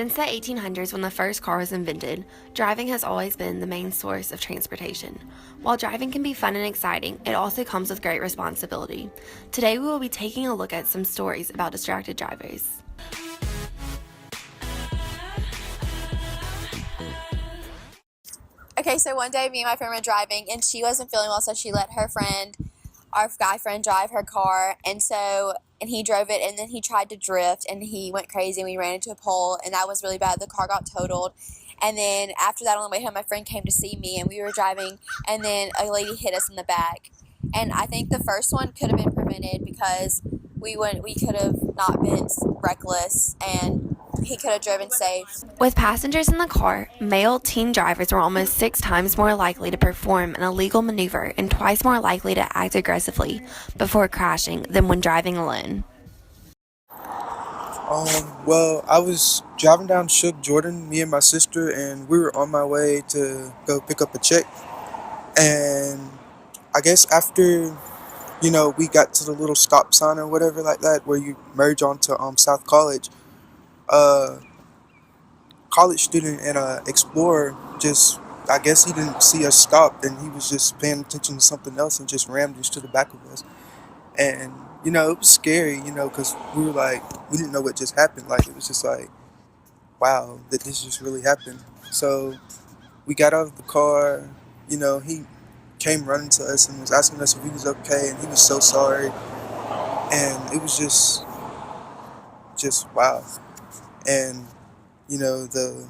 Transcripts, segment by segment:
Since the 1800s, when the first car was invented, driving has always been the main source of transportation. While driving can be fun and exciting, it also comes with great responsibility. Today, we will be taking a look at some stories about distracted drivers. Okay, so one day me and my friend were driving and she wasn't feeling well, so she let our guy friend, drive her car. And he drove it, and then he tried to drift and he went crazy and we ran into a pole, and that was really bad. The car got totaled. And then after that, on the way home, my friend came to see me and we were driving, and then a lady hit us in the back. And I think the first one could have been prevented because we could have not been reckless and he could have driven safe. With passengers in the car, male teen drivers were almost 6 times more likely to perform an illegal maneuver and twice more likely to act aggressively before crashing than when driving alone. Well, I was driving down Shook Jordan, me and my sister, and we were on my way to go pick up a check. And I guess after, we got to the little stop sign or whatever like that, where you merge onto South College, uh, college student and explorer just, I guess he didn't see us stop, and he was just paying attention to something else and just rammed into the back of us. And it was scary, because we were like, we didn't know what just happened. Like, it was just like, wow, that this just really happened. So we got out of the car. He came running to us and was asking us if he was okay, and he was so sorry. And it was just wow. And the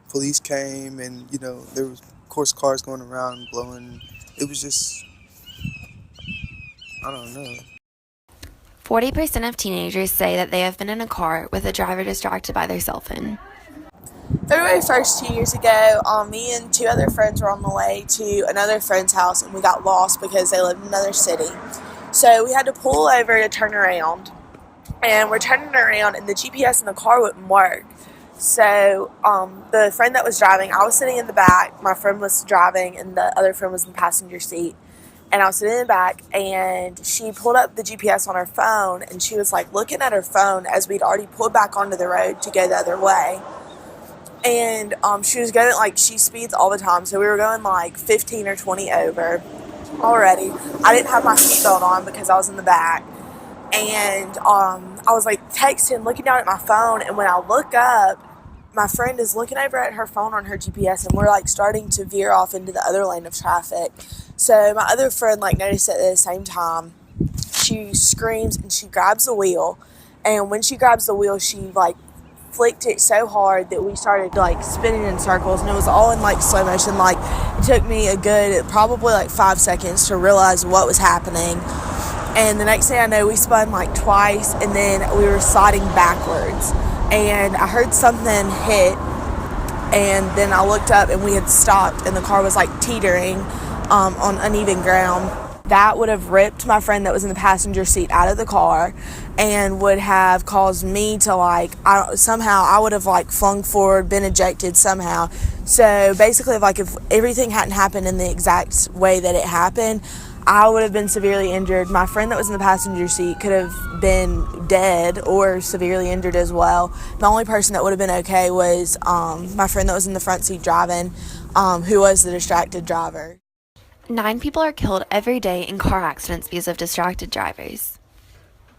police came, and there was, of course, cars going around blowing. It was just, I don't know. 40% of teenagers say that they have been in a car with a driver distracted by their cell phone. February 1st, 2 years ago, me and 2 other friends were on the way to another friend's house, and we got lost because they lived in another city. So we had to pull over to turn around, and we're turning around, and the GPS in the car wouldn't work. So the friend that was driving, I was sitting in the back, my friend was driving, and the other friend was in the passenger seat. And I was sitting in the back, and she pulled up the GPS on her phone, and she was like looking at her phone as we'd already pulled back onto the road to go the other way. And she was going, like, she speeds all the time, so we were going like 15 or 20 over already. I didn't have my seatbelt on because I was in the back. And I was like texting, looking down at my phone, and when I look up, my friend is looking over at her phone on her GPS, and we're like starting to veer off into the other lane of traffic. So my other friend like noticed it at the same time. She screams and she grabs the wheel, and when she grabs the wheel, she like flicked it so hard that we started like spinning in circles, and it was all in like slow motion. Like, it took me a good probably like 5 seconds to realize what was happening. And the next thing I know, we spun like twice, and then we were sliding backwards. And I heard something hit, and then I looked up, and we had stopped, and the car was like teetering on uneven ground. That would have ripped my friend that was in the passenger seat out of the car, and would have caused me to I would have like flung forward, been ejected somehow. So basically, if everything hadn't happened in the exact way that it happened, I would have been severely injured. My friend that was in the passenger seat could have been dead or severely injured as well. The only person that would have been okay was my friend that was in the front seat driving, who was the distracted driver. 9 people are killed every day in car accidents because of distracted drivers.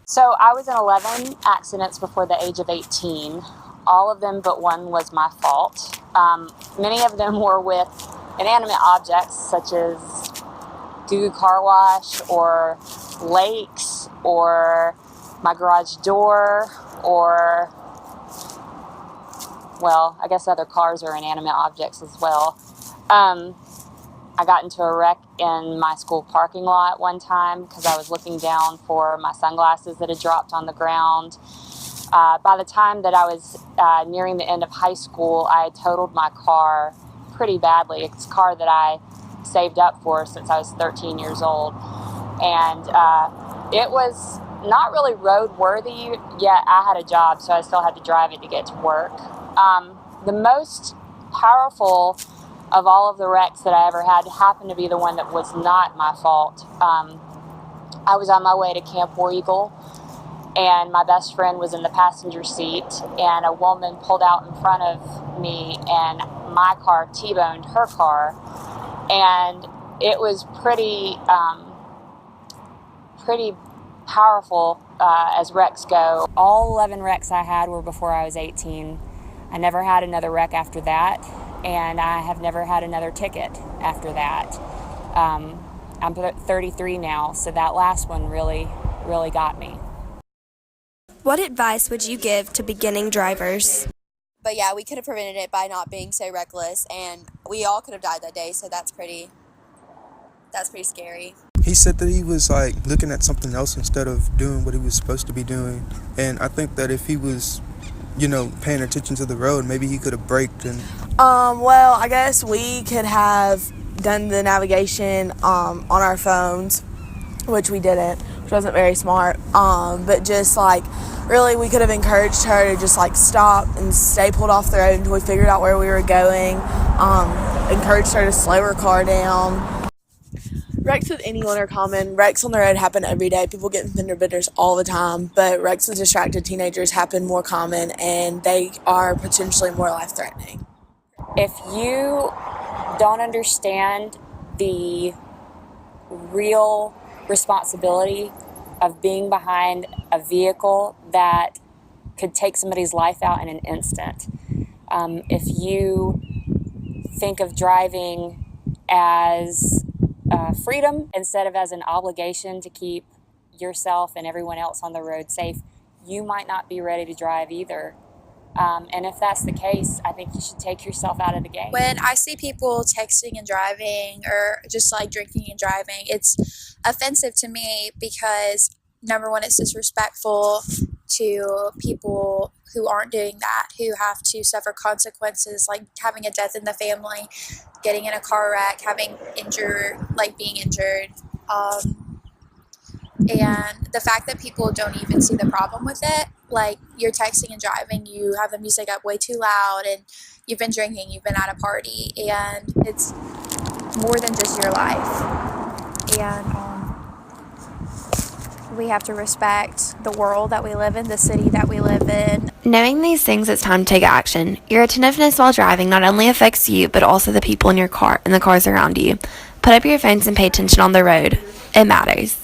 So I was in 11 accidents before the age of 18. All of them but one was my fault. Many of them were with inanimate objects such as Goo Car Wash or lakes or my garage door or, well, I guess other cars are inanimate objects as well. I got into a wreck in my school parking lot one time because I was looking down for my sunglasses that had dropped on the ground. By the time that I was nearing the end of high school, I had totaled my car pretty badly. It's a car that I saved up for since I was 13 years old. And it was not really roadworthy, yet I had a job, so I still had to drive it to get to work. The most powerful of all of the wrecks that I ever had happened to be the one that was not my fault. I was on my way to Camp War Eagle, and my best friend was in the passenger seat, and a woman pulled out in front of me, and my car T-boned her car, and it was pretty powerful as wrecks go. All 11 wrecks I had were before I was 18. I never had another wreck after that, and I have never had another ticket after that. I'm 33 now, so that last one really got me. What advice would you give to beginning drivers? But yeah, we could have prevented it by not being so reckless, and we all could have died that day, so that's pretty scary. He said that he was like looking at something else instead of doing what he was supposed to be doing. And I think that if he was, paying attention to the road, maybe he could have braked. And Well, I guess we could have done the navigation on our phones, which we didn't, which wasn't very smart. But just like really, we could have encouraged her to just like stop and stay pulled off the road until we figured out where we were going. Encouraged her to slow her car down. Wrecks with anyone are common. Wrecks on the road happen every day. People get in fender benders all the time, but wrecks with distracted teenagers happen more common, and they are potentially more life-threatening. If you don't understand the real responsibility of being behind a vehicle that could take somebody's life out in an instant, if you think of driving as freedom instead of as an obligation to keep yourself and everyone else on the road safe, you might not be ready to drive either. And if that's the case, I think you should take yourself out of the game. When I see people texting and driving, or just like drinking and driving, it's offensive to me because, number one, it's disrespectful to people who aren't doing that, who have to suffer consequences like having a death in the family, getting in a car wreck, being injured. And the fact that people don't even see the problem with it, like you're texting and driving, you have the music up way too loud, and you've been drinking, you've been at a party, and it's more than just your life. And we have to respect the world that we live in, the city that we live in. Knowing these things, it's time to take action. Your attentiveness while driving not only affects you, but also the people in your car and the cars around you. Put up your phones and pay attention on the road. It matters.